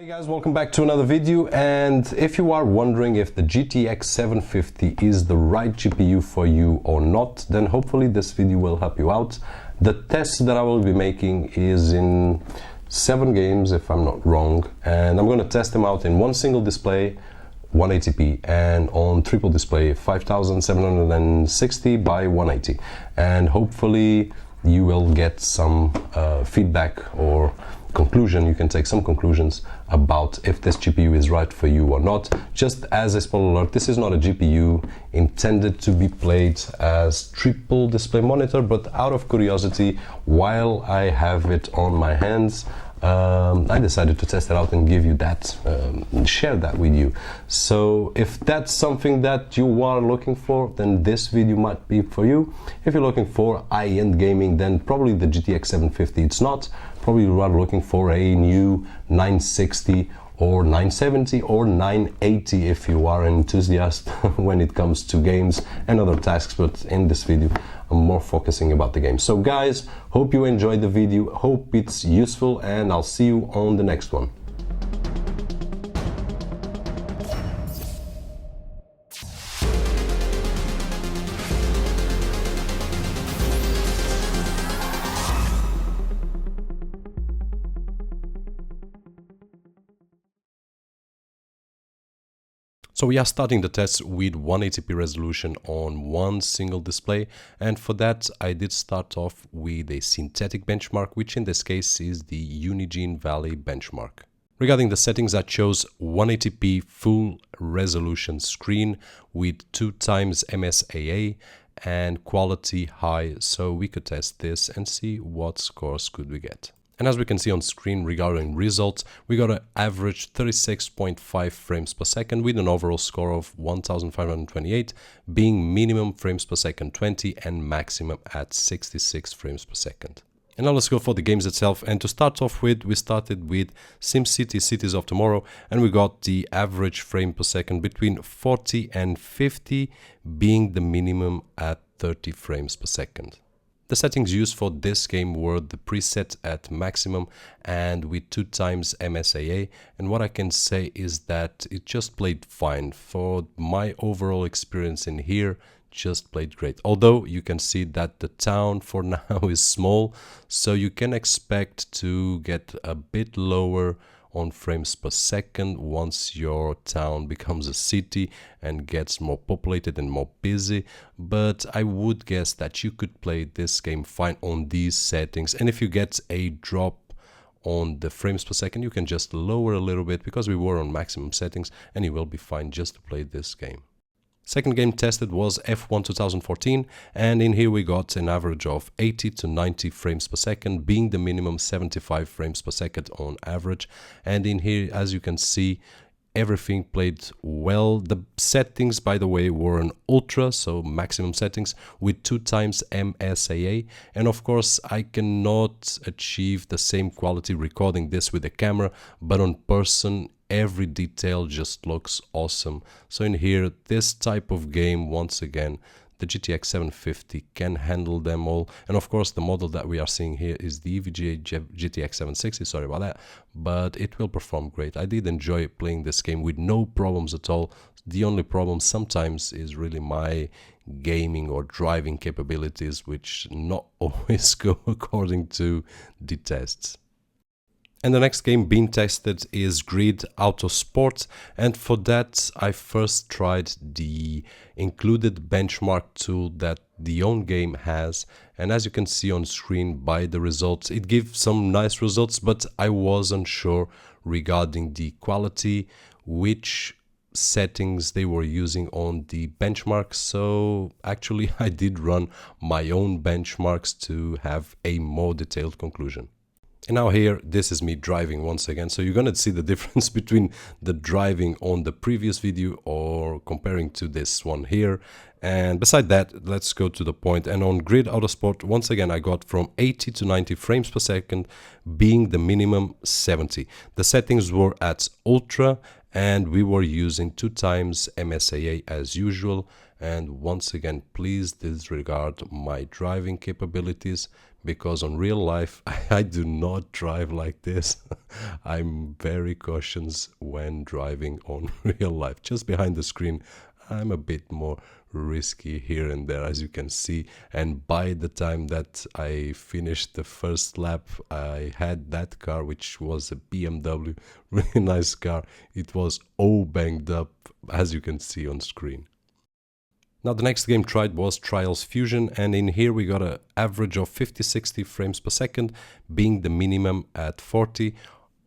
Hey guys, welcome back to another video. And if you are wondering if the GTX 750 is the right GPU for you or not, then hopefully this video will help you out. The test that I will be making is in 7 games, if I'm not wrong, and I'm going to test them out in one single display, 180p, and on triple display, 5760 by 180, and hopefully you will get some feedback or conclusion. You can take some conclusions about if this GPU is right for you or not. Just as a spoiler alert, this is not a GPU intended to be played as triple display monitor, but out of curiosity, while I have it on my hands, I decided to test it out and give you that, share that with you. So if that's something that you are looking for, then this video might be for you. If you're looking for high-end gaming, then probably the GTX 750 it's not. Probably you are looking for a new 960 or 970 or 980 if you are an enthusiast when it comes to games and other tasks, but in this video I'm more focusing about the game. So guys, hope you enjoyed the video, hope it's useful, and I'll see you on the next one. So we are starting the test with 180p resolution on one single display, and for that I did start off with a synthetic benchmark, which in this case is the Unigine Valley benchmark. Regarding the settings, I chose 180p full resolution screen with 2x MSAA and quality high, so we could test this and see what scores could we get. And as we can see on screen regarding results, we got an average 36.5 frames per second with an overall score of 1528, being minimum frames per second 20 and maximum at 66 frames per second. And now let's go for the games itself. And to start off with, we started with SimCity Cities of Tomorrow, and we got the average frame per second between 40 and 50, being the minimum at 30 frames per second. The settings used for this game were the preset at maximum and with 2x MSAA, and what I can say is that it just played fine. For my overall experience in here, just played great. Although you can see that the town for now is small, so you can expect to get a bit lower on frames per second once your town becomes a city and gets more populated and more busy, but I would guess that you could play this game fine on these settings. And if you get a drop on the frames per second, you can just lower a little bit, because we were on maximum settings, and you will be fine just to play this game. Second game tested was F1 2014, and in here we got an average of 80 to 90 frames per second, being the minimum 75 frames per second on average. And in here, as you can see, everything played well. The settings, by the way, were on ultra, so maximum settings with 2x MSAA. And of course, I cannot achieve the same quality recording this with a camera, but on person, every detail just looks awesome. So in here, this type of game, once again, the GTX 750 can handle them all. And of course, the model that we are seeing here is the EVGA GTX 760, sorry about that, but it will perform great. I did enjoy playing this game with no problems at all. The only problem sometimes is really my gaming or driving capabilities, which not always go according to the tests. And the next game being tested is Grid Autosport, and for that I first tried the included benchmark tool that the own game has, and as you can see on screen by the results, it gives some nice results, but I wasn't sure regarding the quality, which settings they were using on the benchmark. So actually I did run my own benchmarks to have a more detailed conclusion. And now here, this is me driving once again. So you're going to see the difference between the driving on the previous video or comparing to this one here. And beside that, let's go to the point. And on Grid Autosport, once again, I got from 80 to 90 frames per second, being the minimum 70. The settings were at ultra, and we were using 2x MSAA as usual. And once again, please disregard my driving capabilities, because on real life I do not drive like this. I'm very cautious when driving on real life. Just behind the screen I'm a bit more risky here and there, as you can see, and by the time that I finished the first lap I had that car, which was a BMW, really nice car. It was all banged up, as you can see on screen. Now the next game tried was Trials Fusion, and in here we got an average of 50-60 frames per second, being the minimum at 40.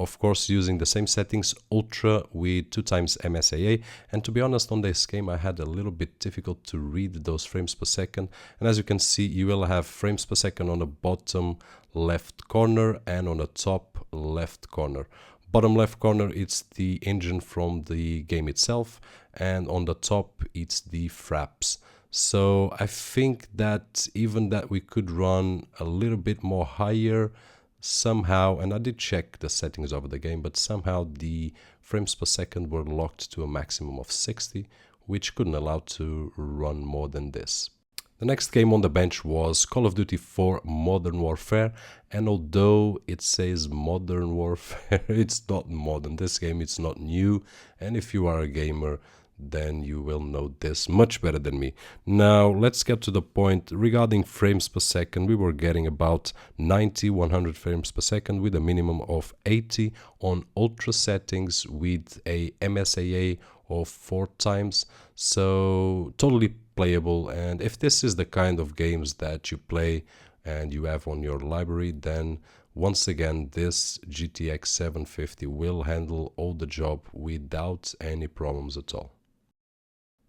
Of course, using the same settings, Ultra with 2x MSAA, and to be honest, on this game I had a little bit difficult to read those frames per second, and as you can see you will have frames per second on the bottom left corner and on the top left corner. Bottom left corner it's the engine from the game itself, and on the top it's the fraps. So I think that even that we could run a little bit more higher somehow, and I did check the settings of the game, but somehow the frames per second were locked to a maximum of 60, which couldn't allow to run more than this. The next game on the bench was Call of Duty 4 Modern Warfare, and although it says Modern Warfare, it's not modern. This game it's not new, and if you are a gamer then you will know this much better than me. Now let's get to the point. Regarding frames per second, we were getting about 90-100 frames per second with a minimum of 80 on ultra settings with a MSAA of 4 times, so totally playable. And if this is the kind of games that you play and you have on your library, then once again this GTX 750 will handle all the job without any problems at all.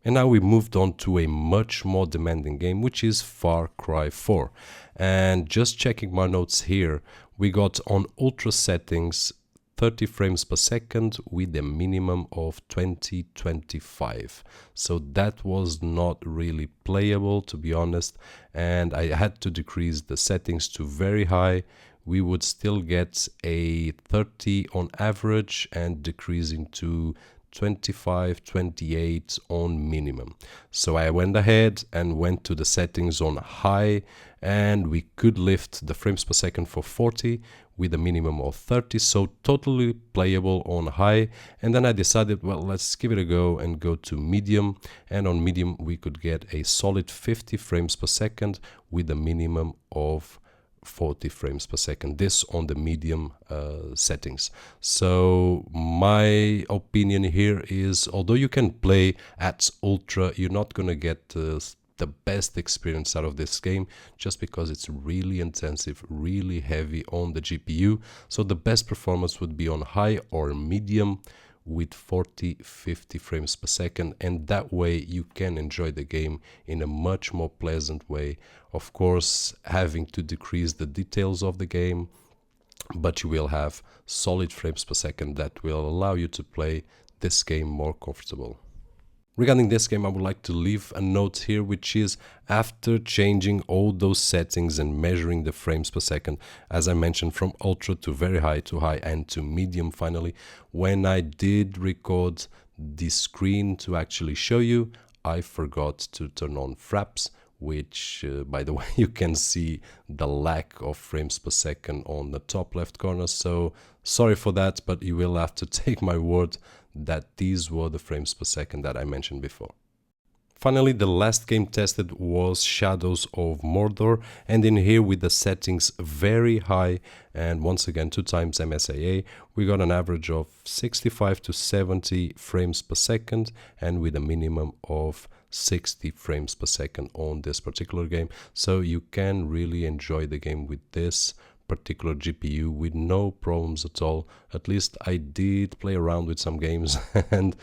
And now we moved on to a much more demanding game, which is Far Cry 4. And just checking my notes here, we got on ultra settings 30 frames per second with a minimum of 20-25. So that was not really playable, to be honest, and I had to decrease the settings to very high. We would still get a 30 on average and decreasing to 25, 28 on minimum. So I went ahead and went to the settings on high, and we could lift the frames per second for 40 with a minimum of 30, so totally playable on high. And then I decided, well, let's give it a go and go to medium, and on medium we could get a solid 50 frames per second with a minimum of 40 frames per second, this on the medium settings. So my opinion here is, although you can play at ultra, you're not gonna get the best experience out of this game, just because it's really intensive, really heavy on the GPU. So the best performance would be on high or medium with 40-50 frames per second, and that way you can enjoy the game in a much more pleasant way. Of course, having to decrease the details of the game, but you will have solid frames per second that will allow you to play this game more comfortable. Regarding this game, I would like to leave a note here, which is after changing all those settings and measuring the frames per second, as I mentioned, from ultra to very high to high and to medium finally, when I did record the screen to actually show you, I forgot to turn on fraps, which by the way, you can see the lack of frames per second on the top left corner. So sorry for that, but you will have to take my word that these were the frames per second that I mentioned before. Finally, the last game tested was Shadows of Mordor, and in here with the settings very high and once again 2x MSAA, we got an average of 65 to 70 frames per second and with a minimum of 60 frames per second on this particular game. So you can really enjoy the game with this particular GPU with no problems at all. At least I did play around with some games and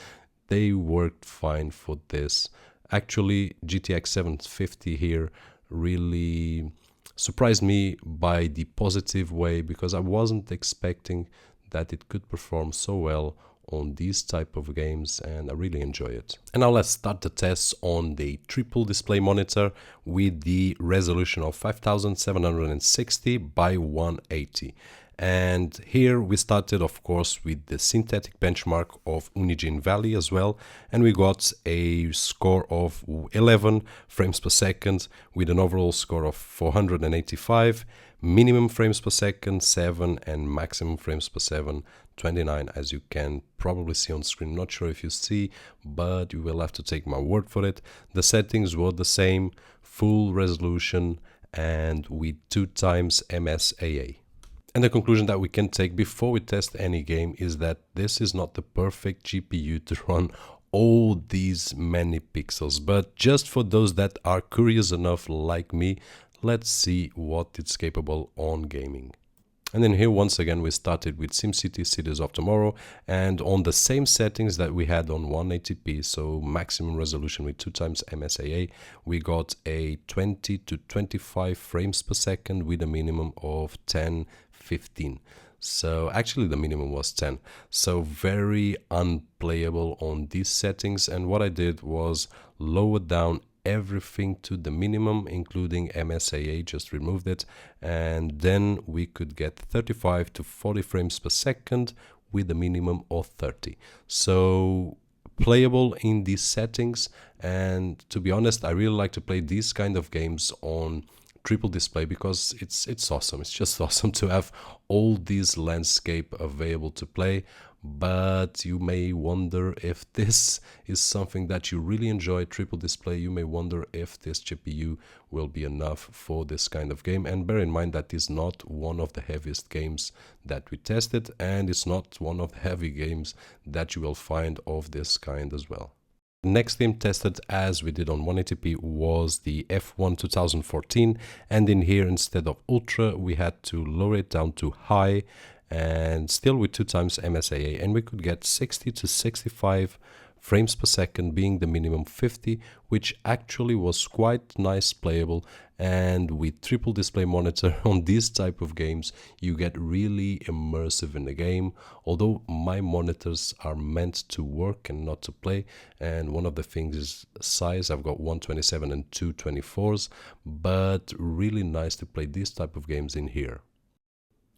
they worked fine for this. Actually, GTX 750 here really surprised me by the positive way, because I wasn't expecting that it could perform so well on these type of games, and I really enjoy it. And now let's start the tests on the triple display monitor with the resolution of 5760 by 180. And here we started, of course, with the synthetic benchmark of Unigine Valley as well, and we got a score of 11 frames per second with an overall score of 485, minimum frames per second 7, and maximum frames per second 29, as you can probably see on screen. Not sure if you see, but you will have to take my word for it. The settings were the same, full resolution and with 2 times MSAA. And the conclusion that we can take before we test any game is that this is not the perfect GPU to run all these many pixels, but just for those that are curious enough like me, let's see what it's capable on gaming. And then here once again we started with SimCity Cities of Tomorrow, and on the same settings that we had on 180p, so maximum resolution with 2 times MSAA, we got a 20 to 25 frames per second with a minimum of 10-15. So actually the minimum was 10, so very unplayable on these settings. And what I did was lower down everything to the minimum, including MSAA, just removed it, and then we could get 35 to 40 frames per second with a minimum of 30. So playable in these settings, and to be honest, I really like to play these kind of games on triple display because it's awesome. It's just awesome to have all these landscape available to play. But you may wonder if this is something that you really enjoy, triple display. You may wonder if this GPU will be enough for this kind of game. And bear in mind that is not one of the heaviest games that we tested, and it's not one of the heavy games that you will find of this kind as well. Next game tested as we did on 180p was the F1 2014, and in here instead of ultra we had to lower it down to high, and still with 2 times MSAA, and we could get 60 to 65 frames per second, being the minimum 50, which actually was quite nice playable. And with triple display monitor on these type of games, you get really immersive in the game, although my monitors are meant to work and not to play. And one of the things is size. I've got 127 and 224s, but really nice to play these type of games in here.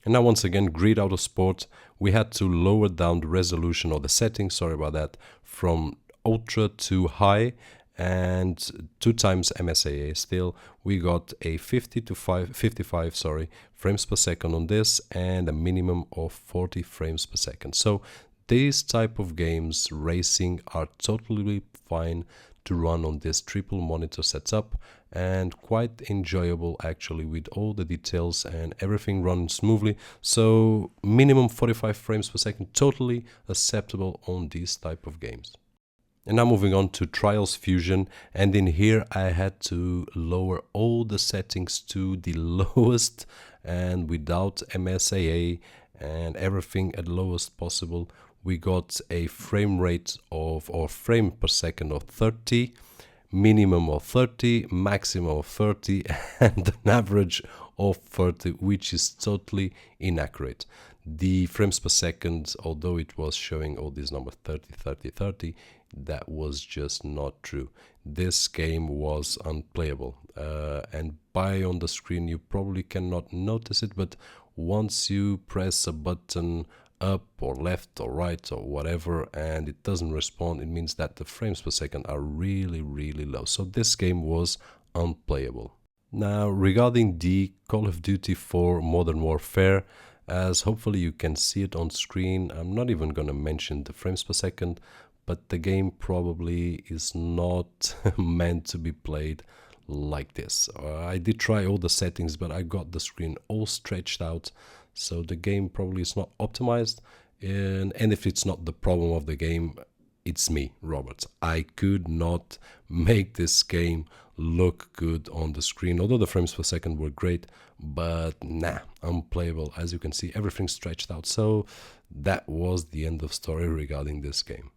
And now once again, Grid Autosport, we had to lower down the resolution or the settings, sorry about that, from ultra to high, and 2 times MSAA. Still we got a 50 to 55 frames per second on this, and a minimum of 40 frames per second. So these type of games, racing, are totally fine to run on this triple monitor setup, and quite enjoyable actually, with all the details and everything runs smoothly. So minimum 45 frames per second, totally acceptable on these type of games. And now moving on to Trials Fusion, and in here I had to lower all the settings to the lowest and without MSAA, and everything at lowest possible. We got a frame rate of, or frame per second of 30, minimum of 30, maximum of 30, and an average of 30, which is totally inaccurate. The frames per second, although it was showing all these numbers 30, 30, 30, that was just not true. This game was unplayable, and by on the screen you probably cannot notice it, but once you press a button up or left or right or whatever and it doesn't respond, it means that the frames per second are really low. So this game was unplayable. Now regarding the Call of Duty 4 Modern Warfare, as hopefully you can see it on screen, I'm not even gonna mention the frames per second, but the game probably is not meant to be played like this. I did try all the settings, but I got the screen all stretched out, so the game probably is not optimized. And if it's not the problem of the game, it's me, Robert. I could not make this game look good on the screen, although the frames per second were great, but nah, unplayable. As you can see, everything stretched out. So that was the end of story regarding this game.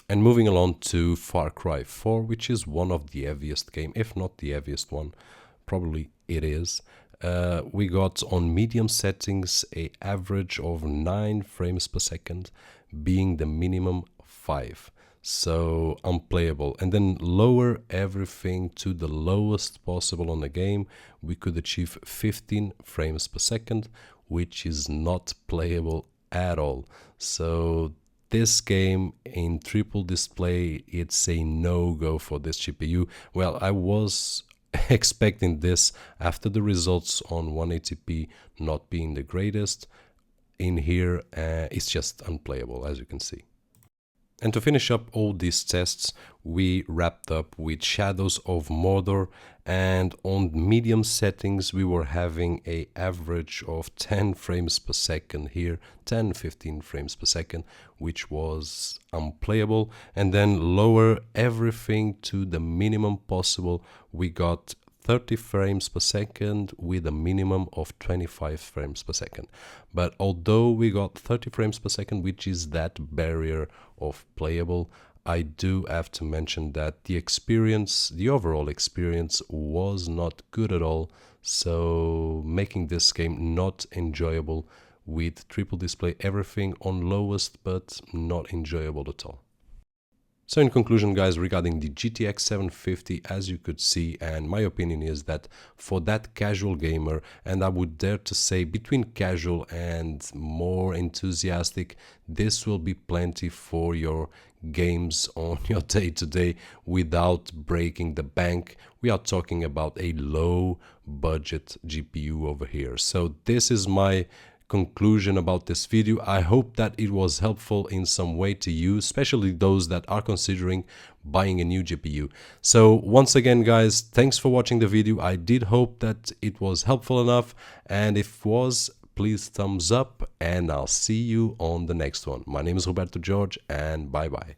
And moving along to Far Cry 4, which is one of the heaviest game, if not the heaviest one, probably it is. We got on medium settings a average of 9 frames per second, being the minimum 5. So unplayable. And then lower everything to the lowest possible on the game, we could achieve 15 frames per second which is not playable at all. So this game in triple display, it's a no-go for this GPU. Well, I was expecting this after the results on 180p not being the greatest. In here, it's just unplayable, as you can see. And to finish up all these tests, we wrapped up with Shadows of Mordor, and on medium settings we were having an average of 10 frames per second here, 10-15 frames per second, which was unplayable. And then lower everything to the minimum possible, we got 30 frames per second with a minimum of 25 frames per second. But although we got 30 frames per second, which is that barrier of playable, I do have to mention that the experience, the overall experience, was not good at all, so making this game not enjoyable with triple display, everything on lowest, but not enjoyable at all. So in conclusion, guys, regarding the GTX 750, as you could see, and my opinion is that for that casual gamer, and I would dare to say between casual and more enthusiastic, this will be plenty for your games on your day-to-day without breaking the bank. We are talking about a low budget GPU over here. So this is my conclusion about this video. I hope that it was helpful in some way to you, especially those that are considering buying a new GPU. So once again, guys, thanks for watching the video. I did hope that it was helpful enough, and if it was, please thumbs up, and I'll see you on the next one. My name is Roberto Jorge, and bye bye.